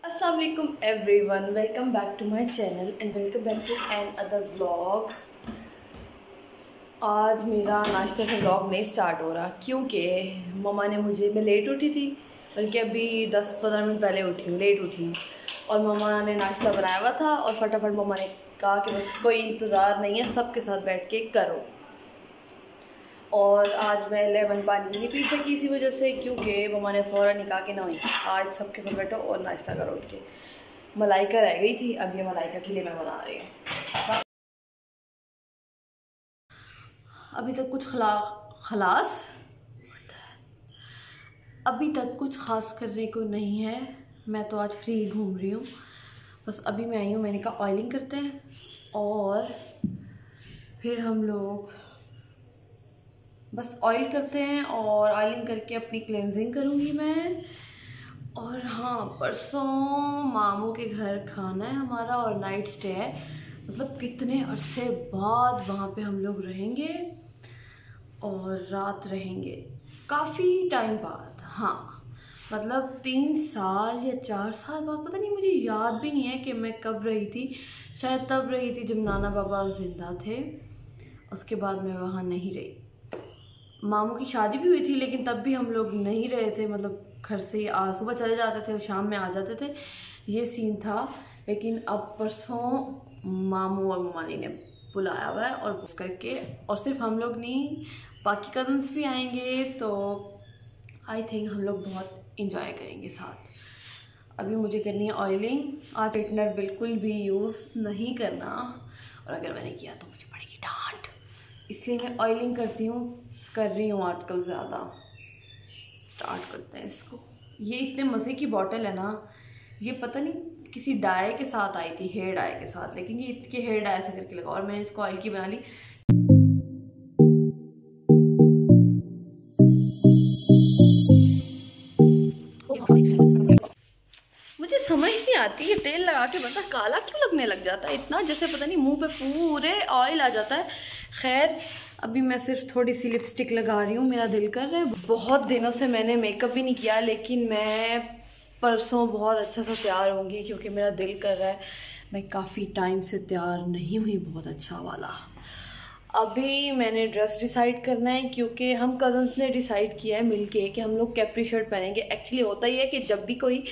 अस्सलाम वालेकुम everyone, welcome back to my channel and welcome back to another vlog. आज मेरा नाश्ते का व्लॉग नहीं स्टार्ट हो रहा क्योंकि मम्मा ने मैं लेट उठी थी, बल्कि अभी 10-15 मिनट पहले उठी हूँ, लेट उठी हूँ। और मम्मा ने नाश्ता बनाया हुआ था और फटाफट मम्मा ने कहा कि बस कोई इंतज़ार नहीं है, सबके साथ बैठ के करो। और आज मैं लेमन पानी भी नहीं पी सकी इसी वजह से, क्योंकि मम्मा ने फ़ौरन निकाह के नहीं, आज सबके साथ बैठो और नाश्ता करो उठ के। मलाइका रह गई थी, अब ये मलाइका के लिए मैं बना रही हूँ। अभी तक कुछ अभी तक कुछ ख़ास करने को नहीं है। मैं तो आज फ्री घूम रही हूँ, बस अभी मैं आई हूँ। मैंने कहा ऑयलिंग करते हैं और फिर हम लोग बस ऑयल करते हैं और ऑयलिंग करके अपनी क्लेंजिंग करूँगी मैं। और हाँ, परसों मामू के घर खाना है हमारा और नाइट स्टे है, मतलब कितने अरसे बाद वहाँ पे हम लोग रहेंगे और रात रहेंगे, काफ़ी टाइम बाद। हाँ, मतलब 3 साल या 4 साल बाद, पता नहीं, मुझे याद भी नहीं है कि मैं कब रही थी। शायद तब रही थी जब नाना बाबा ज़िंदा थे, उसके बाद मैं वहाँ नहीं रही। मामू की शादी भी हुई थी लेकिन तब भी हम लोग नहीं रहे थे, मतलब घर से सुबह चले जाते थे और शाम में आ जाते थे, ये सीन था। लेकिन अब परसों मामू और ममानी ने बुलाया हुआ है और उस करके, और सिर्फ हम लोग नहीं, बाकी कज़न्स भी आएंगे, तो आई थिंक हम लोग बहुत इंजॉय करेंगे साथ। अभी मुझे करनी है ऑयलिंग। आज स्ट्रेटनर बिल्कुल भी यूज़ नहीं करना, और अगर मैंने किया तो मुझे पड़ेगी डांट, इसलिए मैं ऑयलिंग कर रही हूँ आजकल ज़्यादा। स्टार्ट करते हैं इसको। ये इतने मज़े की बॉटल है ना, ये पता नहीं किसी डाई के साथ आई थी, हेयर डाई के साथ, लेकिन ये इसके हेयर डाई ऐसा करके लगा और मैंने इसको ऑयल की बना ली। मुझे समझ नहीं आती ये तेल लगा के बंदा काला क्यों लगने लग जाता है इतना, जैसे पता नहीं मुंह पे पूरे ऑयल आ जाता है। खैर, अभी मैं सिर्फ थोड़ी सी लिपस्टिक लगा रही हूँ, मेरा दिल कर रहा है। बहुत दिनों से मैंने मेकअप भी नहीं किया, लेकिन मैं परसों बहुत अच्छा सा तैयार होंगी क्योंकि मेरा दिल कर रहा है। मैं काफ़ी टाइम से तैयार नहीं हुई बहुत अच्छा वाला। अभी मैंने ड्रेस डिसाइड करना है क्योंकि हम कज़न्स ने डिसाइड किया है मिलके कि हम लोग कैप्री शर्ट पहनेंगे। एक्चुअली होता ही है कि जब भी कोई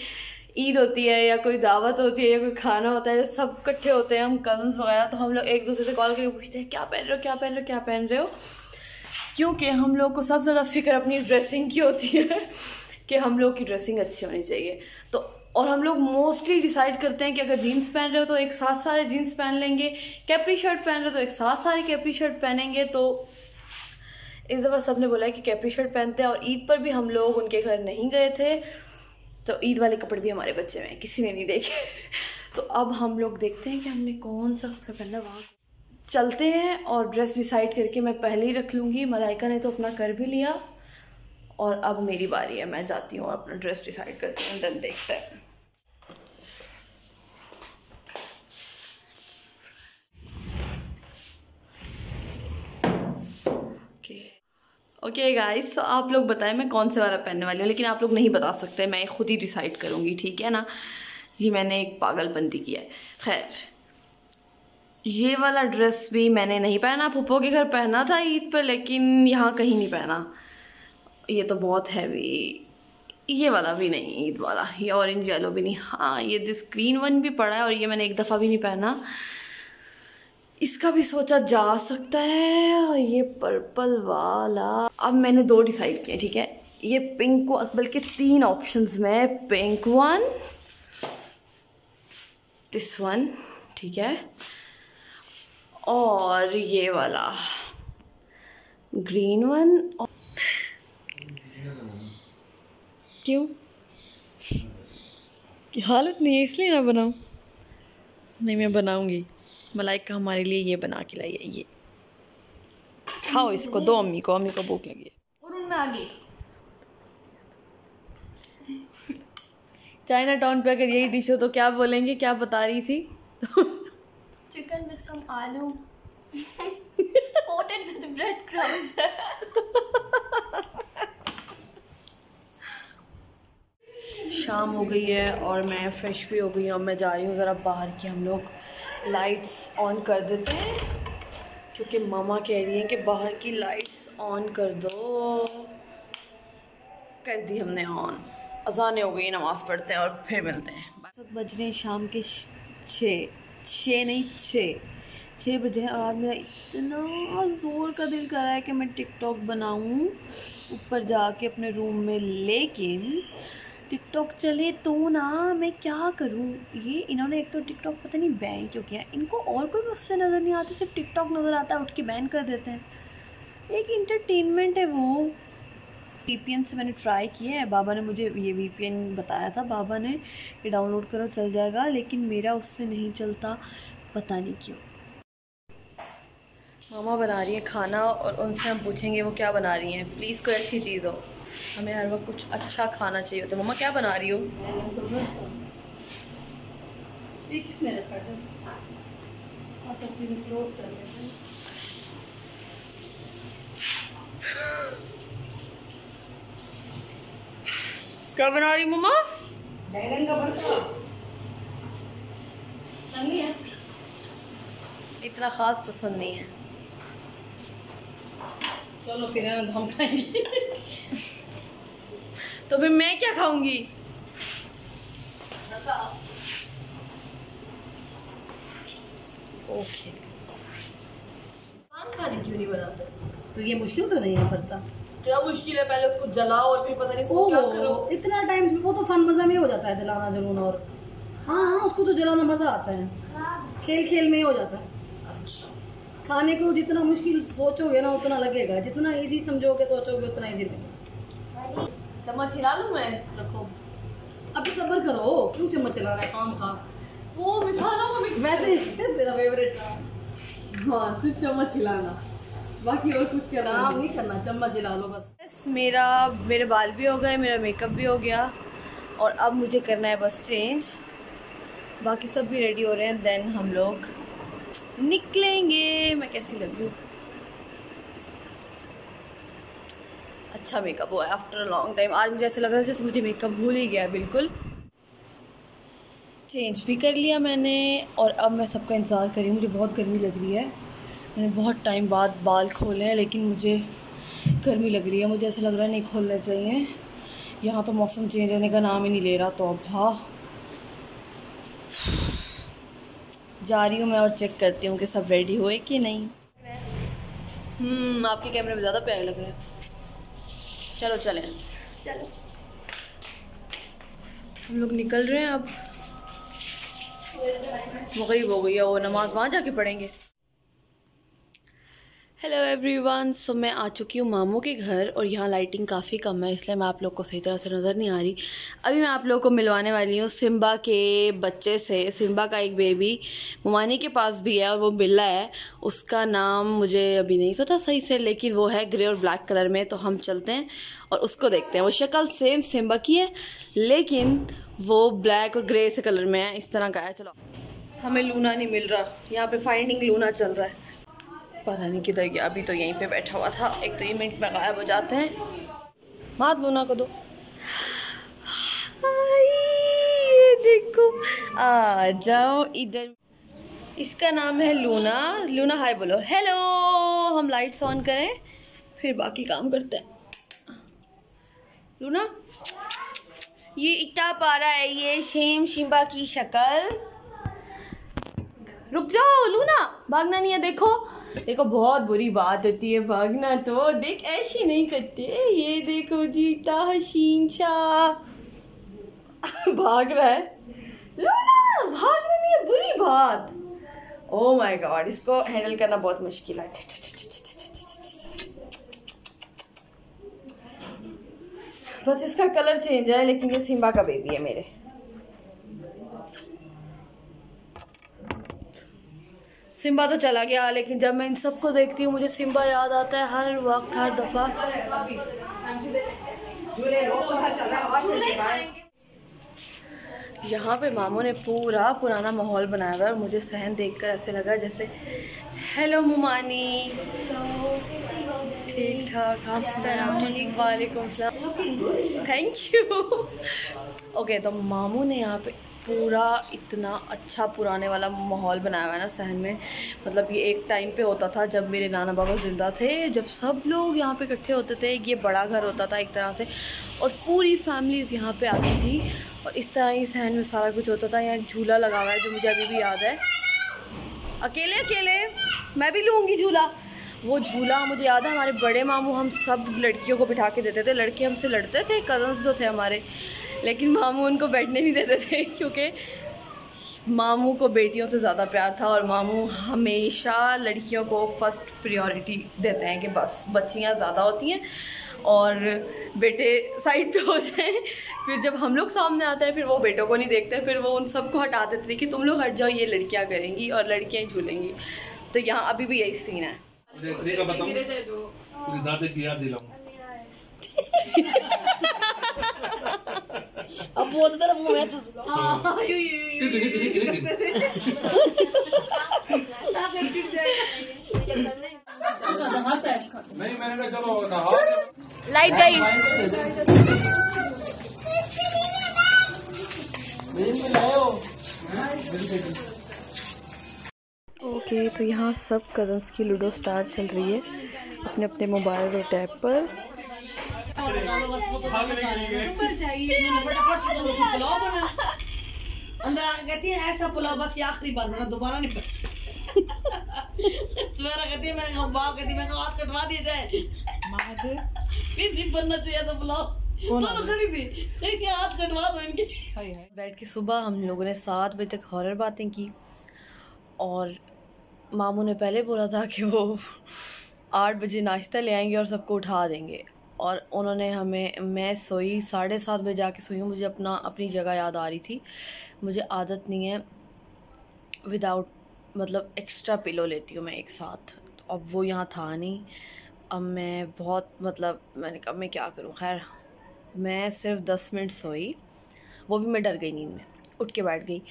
ईद होती है या कोई दावत होती है या कोई खाना होता है, जब सब इकट्ठे होते हैं हम कज़न्स वगैरह, तो हम लोग एक दूसरे से कॉल करके पूछते हैं क्या पहन रहे हो, क्या पहन रहे हो, क्या पहन रहे हो। क्योंकि हम लोग को सबसे ज़्यादा फिक्र अपनी ड्रेसिंग की होती है कि हम लोग की ड्रेसिंग अच्छी होनी चाहिए। तो और हम लोग मोस्टली डिसाइड करते हैं कि अगर जीन्स पहन रहे हो तो एक साथ सारे जीन्स पहन लेंगे, कैप्री शर्ट पहन रहे हो तो एक साथ सारे कैप्री शर्ट पहनेंगे। तो इस दफ़ा सब ने बोला है कि कैप्री शर्ट पहनते हैं। और ईद पर भी हम लोग उनके घर नहीं गए थे, तो ईद वाले कपड़े भी हमारे बच्चे में किसी ने नहीं देखे। तो अब हम लोग देखते हैं कि हमने कौन सा कपड़ा पहनना, वहाँ चलते हैं। और ड्रेस डिसाइड करके मैं पहले ही रख लूँगी, मलाइका ने तो अपना कर भी लिया और अब मेरी बारी है, मैं जाती हूँ अपना ड्रेस डिसाइड करती हूँ, देन देखते हैं। ओके गाइस, तो आप लोग बताएं मैं कौन से वाला पहनने वाली हूँ, लेकिन आप लोग नहीं बता सकते, मैं खुद ही डिसाइड करूँगी, ठीक है ना जी। मैंने एक पागलपंती किया है। खैर, ये वाला ड्रेस भी मैंने नहीं पहना, फूफो के घर पहना था ईद पर, लेकिन यहाँ कहीं नहीं पहना। ये तो बहुत हैवी, ये वाला भी नहीं, ईद वाला, ये ऑरेंज येलो भी नहीं। हाँ, ये दिस ग्रीन वन भी पड़ा है और ये मैंने एक दफ़ा भी नहीं पहना, इसका भी सोचा जा सकता है। और ये पर्पल वाला, अब मैंने 2 डिसाइड किए, ठीक है। ये पिंक, बल्कि 3 ऑप्शंस में, पिंक वन, दिस वन, ठीक है, और ये वाला ग्रीन वन। क्यों, हालत नहीं है इसलिए ना बनाऊं? नहीं, मैं बनाऊंगी। मलाइका हमारे लिए ये बना के लाई है, ये खाओ इसको, दो अम्मी को भूख लगी है। और उनमें आ गई चाइना टाउन पे अगर यही डिश हो तो क्या बोलेंगे, क्या बता रही थी? चिकन विद सम आलू coated with bread crumbs. शाम हो गई है और मैं फ़्रेश भी हो गई हूँ। अब मैं जा रही हूँ ज़रा बाहर की, हम लोग लाइट्स ऑन कर देते हैं क्योंकि मामा कह रही हैं कि बाहर की लाइट्स ऑन कर दो। कर दी हमने ऑन। अज़ानें हो गई, नमाज़ पढ़ते हैं और फिर मिलते हैं। 7 बज रहे हैं शाम के 6 बजे हैं और मेरा इतना ज़ोर का दिल कर रहा है कि मैं टिकटॉक बनाऊं ऊपर जाके अपने रूम में, लेकिन टिकटॉक चले तो ना मैं क्या करूं। ये इन्होंने एक तो टिकटॉक पता नहीं बैन क्यों किया, इनको और कोई मसले नज़र नहीं आते, सिर्फ टिकटॉक नज़र आता है, उठ के बैन कर देते हैं। एक इंटरटेनमेंट है वो। VPN से मैंने ट्राई किया है, बाबा ने मुझे ये VPN बताया था, बाबा ने कि डाउनलोड करो चल जाएगा, लेकिन मेरा उससे नहीं चलता, पता नहीं क्यों। मामा बना रही है खाना और उनसे हम पूछेंगे वो क्या बना रही हैं। प्लीज़ कोई अच्छी चीज़ हो, हमें हर वक्त कुछ अच्छा खाना चाहिए होता है। मामा क्या बना रही हो? क्या बना रही मम्मा? बैगन का भरता। इतना खास पसंद नहीं है। चलो फिर हम खाएंगे। तो फिर मैं क्या खाऊंगी? ओके। खाने क्यों नहीं बनाते? तो ये मुश्किल तो नहीं है भरता। क्या मुश्किल है? पहले उसको जलाओ और फिर पता नहीं इसको क्या करो। इतना टाइम वो तो फन मजा में हो जाता है, जलाना जलूना। और हाँ उसको तो जलाना मजा आता है, खेल खेल में हो जाता है। खाने को जितना मुश्किल सोचोगे ना उतना लगेगा, जितना इजी समझोगे सोचोगे उतना इजी लगेगा। चम्मच हिला लूं मैं? रखो अभी सब्र करो, क्यों चम्मच चला रहा है? काम खा। वो मिसालों को वैसे तेरा फेवरेट। हाँ सिर्फ चम्मच हिलाना, बाकी और कुछ काम नहीं करना, चम्मच हिला लो बस। मेरे बाल भी हो गए, मेरा मेकअप भी हो गया और अब मुझे करना है बस चेंज। बाकी सब भी रेडी हो रहे हैं, देन हम लोग निकलेंगे। मैं कैसी लग रही हूँ? अच्छा मेकअप हुआ है आफ्टर अ लॉन्ग टाइम। आज मुझे ऐसा लग रहा है जैसे मुझे मेकअप भूल ही गया बिल्कुल। चेंज भी कर लिया मैंने और अब मैं सबका इंतज़ार कर रही हूँ। मुझे बहुत गर्मी लग रही है, मैंने बहुत टाइम बाद बाल खोले हैं लेकिन मुझे गर्मी लग रही है। मुझे ऐसा लग रहा है नहीं खोलने चाहिए। यहाँ तो मौसम चेंज होने का नाम ही नहीं ले रहा। तो अब हाँ जा रही हूँ मैं और चेक करती हूँ कि सब रेडी हुए कि नहीं। आपके कैमरे में ज़्यादा प्यारे लग रहे हैं। चलो चलें, चलो हम लोग निकल रहे हैं। अब मगरिब हो गई है, वो नमाज वहाँ जाके पढ़ेंगे। हेलो एवरीवन, सो मैं आ चुकी हूँ मामू के घर और यहाँ लाइटिंग काफ़ी कम है इसलिए मैं आप लोग को सही तरह से नज़र नहीं आ रही। अभी मैं आप लोगों को मिलवाने वाली हूँ सिम्बा के बच्चे से। सिम्बा का एक बेबी मुमानी के पास भी है और वो बिल्ला है, उसका नाम मुझे अभी नहीं पता सही से, लेकिन वो है ग्रे और ब्लैक कलर में। तो हम चलते हैं और उसको देखते हैं। वो शक्ल सेम सिम्बा की है लेकिन वो ब्लैक और ग्रे से कलर में है, इस तरह का है। चलो, हमें लूना नहीं मिल रहा, यहाँ पे फाइंडिंग लूना चल रहा है, पता नहीं किधर गया। अभी तो यहीं पे बैठा हुआ था, एक तो ये मिनट में गायब हो जाते हैं। मात लूना को दो। ये देखो, आ जाओ इधर। इसका नाम है लूना। लूना हाय बोलो। हेलो। हम लाइट्स ऑन करें फिर बाकी काम करते हैं। लूना ये इतना पारा है, ये शेम शिम्बा की शक्ल। रुक जाओ लूना, भागना नहीं है। देखो देखो, बहुत बुरी बात होती है भागना। तो देख ऐसी नहीं करते। ये देखो जीता हसीन सा भाग रहा है। लूना भागना नहीं है, बुरी बात। ओह माय गॉड, इसको हैंडल करना बहुत मुश्किल है। बस इसका कलर चेंज है लेकिन ये सिम्बा का बेबी है मेरे। सिम्बा तो चला गया लेकिन जब मैं इन सबको देखती हूँ मुझे सिम्बा याद आता है हर वक्त, हर दफ़ा। यहाँ पे मामू ने पूरा पुराना माहौल बनाया हुआ है और मुझे सहन देखकर ऐसे लगा जैसे हेलो मुमानी, ठीक ठाक। अस्सलाम वालेकुम। Thank you. ओके, तो मामू ने यहाँ पे पूरा इतना अच्छा पुराने वाला माहौल बनाया हुआ है ना सहन में। मतलब ये एक टाइम पे होता था जब मेरे नाना बाबा ज़िंदा थे, जब सब लोग यहाँ पे इकट्ठे होते थे। ये बड़ा घर होता था एक तरह से, और पूरी फैमिलीज़ यहाँ पे आती थी, और इस तरह ही सहन में सारा कुछ होता था। यहाँ एक झूला लगा हुआ है जो मुझे अभी भी याद है। अकेले अकेले मैं भी लूँगी झूला। वो झूला मुझे याद है, हमारे बड़े मामू हम सब लड़कियों को बिठा के देते थे। लड़के हमसे लड़ते थे, कज़न्स जो थे हमारे, लेकिन मामू उनको बैठने नहीं देते थे, क्योंकि मामू को बेटियों से ज़्यादा प्यार था, और मामू हमेशा लड़कियों को फर्स्ट प्रायोरिटी देते हैं कि बस बच्चियाँ ज़्यादा होती हैं और बेटे साइड पे हो जाएं। फिर जब हम लोग सामने आते हैं फिर वो बेटों को नहीं देखते, फिर वो उन सबको हटा देते थे कि तुम लोग हट जाओ, ये लड़कियाँ करेंगी और लड़कियाँ ही झूलेंगी। तो यहाँ अभी भी यही सीन है। अब वो तो तरफ मैच नहीं, मैंने कहा चलो लाइट गई। ओके, तो यहाँ सब कज़न्स की लूडो स्टार चल रही है अपने अपने मोबाइल और टैब पर। अंदर आके कहती है ऐसा पुलाव बस ये आखिरी बार बना, दोबारा नहीं सवेरा कहती है मैंने कहती मैं हाथ कटवा दिए जाए, फिर नहीं बनना चाहिए ऐसा पुलाव। तो खड़ी थी कि हाथ कटवा दो इनके। बैठ के सुबह हम लोगों ने 7 बजे तक हॉरर बातें की, और मामू ने पहले बोला था कि वो 8 बजे नाश्ता ले आएंगे और सबको उठा देंगे, और उन्होंने हमें, मैं सोई 7:30 बजे जाके सोई हूँ। मुझे अपनी जगह याद आ रही थी। मुझे आदत नहीं है विदाउट मतलब एक्स्ट्रा पिलो लेती हूँ मैं एक साथ, तो अब वो यहाँ था नहीं। अब मैं बहुत मैंने कहा मैं क्या करूँ। खैर मैं सिर्फ 10 मिनट सोई, वो भी मैं डर गई नींद में, उठ के बैठ गई।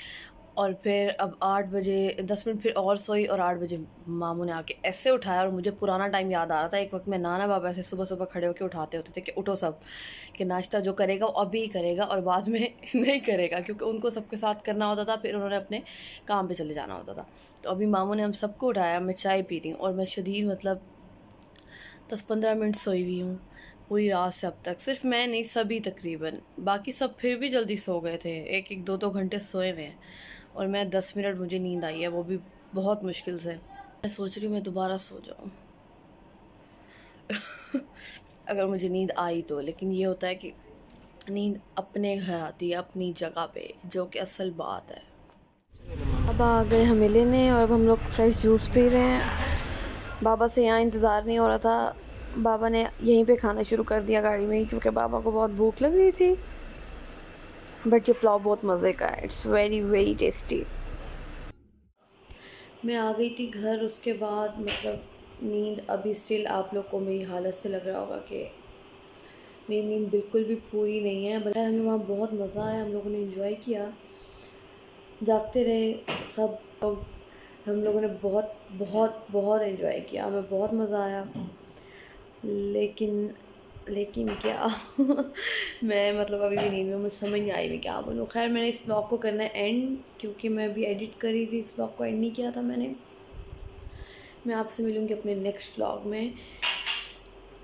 और फिर अब 8 बजे 10 मिनट फिर और सोई, और 8 बजे मामू ने आके ऐसे उठाया, और मुझे पुराना टाइम याद आ रहा था। एक वक्त में नाना बाबा ऐसे सुबह सुबह खड़े होकर उठाते होते थे कि उठो सब, कि नाश्ता जो करेगा वो अभी ही करेगा और बाद में नहीं करेगा, क्योंकि उनको सबके साथ करना होता था, फिर उन्होंने अपने काम पे चले जाना होता था। तो अभी मामू ने हम सबको उठाया, मैं चाय पी रही हूँ, और मैं शदीद 10-15 मिनट सोई हुई हूँ पूरी रात से अब तक। सिर्फ मैं नहीं, सभी तकरीबन, बाकी सब फिर भी जल्दी सो गए थे, 1-2 घंटे सोए हुए हैं, और मैं 10 मिनट मुझे नींद आई है, वो भी बहुत मुश्किल से। मैं सोच रही हूँ मैं दोबारा सो जाऊँ अगर मुझे नींद आई तो। लेकिन ये होता है कि नींद अपने घर आती है, अपनी जगह पे, जो कि असल बात है। अब आ गए हमें लेने, और अब हम लोग फ्रेश जूस पी रहे हैं। बाबा से यहाँ इंतज़ार नहीं हो रहा था, बाबा ने यहीं पे खाना शुरू कर दिया गाड़ी में ही, क्योंकि बाबा को बहुत भूख लग रही थी। बट ये पुलाव बहुत मज़े का है, इट्स वेरी वेरी टेस्टी। मैं आ गई थी घर, उसके बाद नींद अभी स्टिल आप लोग को मेरी हालत से लग रहा होगा कि मेरी नींद बिल्कुल भी पूरी नहीं है। बल्कि हमें वहाँ बहुत मज़ा आया, हम लोगों ने एंजॉय किया, जागते रहे सब लोग, हम लोगों ने बहुत बहुत बहुत एंजॉय किया, हमें बहुत मज़ा आया। लेकिन क्या मैं अभी भी नींद में, मुझे समझ नहीं आई मैं क्या बोलूँ। खैर मैंने इस ब्लॉग को करना है एंड, क्योंकि मैं अभी एडिट कर रही थी, इस ब्लॉग को एंड नहीं किया था मैंने। मैं आपसे मिलूँगी अपने नेक्स्ट ब्लॉग में,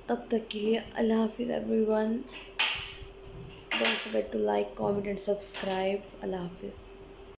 तब तक के लिए अल्लाह हाफिज़ everyone. Don't forget to like, comment and subscribe. अल्लाह हाफिज़।